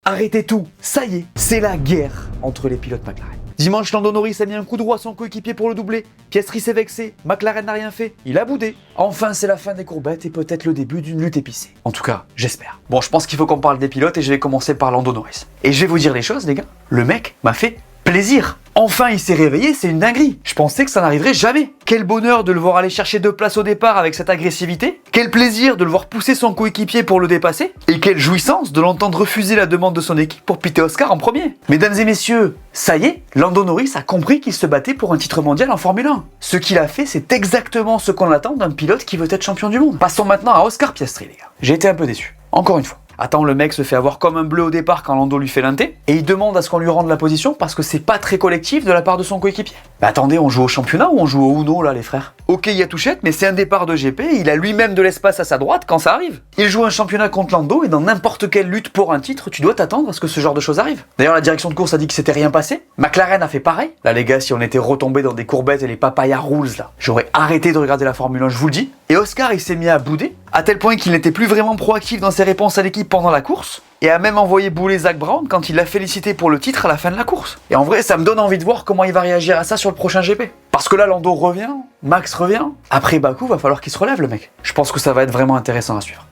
arrêtez tout. Ça y est, c'est la guerre entre les pilotes McLaren. Dimanche, Lando Norris a mis un coup droit à son coéquipier pour le doubler. Piastri s'est vexé, McLaren n'a rien fait, il a boudé. Enfin, c'est la fin des courbettes et peut-être le début d'une lutte épicée. En tout cas, j'espère. Bon, je pense qu'il faut qu'on parle des pilotes et je vais commencer par Lando Norris. Et je vais vous dire les choses, les gars. Le mec m'a fait plaisir. Enfin, il s'est réveillé, c'est une dinguerie. Je pensais que ça n'arriverait jamais. Quel bonheur de le voir aller chercher 2 places au départ avec cette agressivité. Quel plaisir de le voir pousser son coéquipier pour le dépasser. Et quelle jouissance de l'entendre refuser la demande de son équipe pour piter Oscar en premier. Mesdames et messieurs, ça y est, Lando Norris a compris qu'il se battait pour un titre mondial en Formule 1. Ce qu'il a fait, c'est exactement ce qu'on attend d'un pilote qui veut être champion du monde. Passons maintenant à Oscar Piastri, les gars. J'ai été un peu déçu. Encore une fois. Attends, le mec se fait avoir comme un bleu au départ quand Lando lui fait l'inté, et il demande à ce qu'on lui rende la position parce que c'est pas très collectif de la part de son coéquipier. Mais attendez, on joue au championnat ou on joue au Uno là, les frères? Ok, il y a touchette, mais c'est un départ de GP, il a lui-même de l'espace à sa droite quand ça arrive. Il joue un championnat contre Lando, et dans n'importe quelle lutte pour un titre, tu dois t'attendre à ce que ce genre de choses arrive. D'ailleurs, la direction de course a dit que s'était rien passé. McLaren a fait pareil. Là, les gars, si on était retombé dans des courbettes et les papaya rules là, j'aurais arrêté de regarder la Formule 1, je vous le dis. Et Oscar, il s'est mis à bouder, à tel point qu'il n'était plus vraiment proactif dans ses réponses à l'équipe pendant la course, et a même envoyé bouler Zak Brown quand il l'a félicité pour le titre à la fin de la course. Et en vrai, ça me donne envie de voir comment il va réagir à ça sur le prochain GP. Parce que là, Lando revient, Max revient. Après Bakou, va falloir qu'il se relève, le mec. Je pense que ça va être vraiment intéressant à suivre.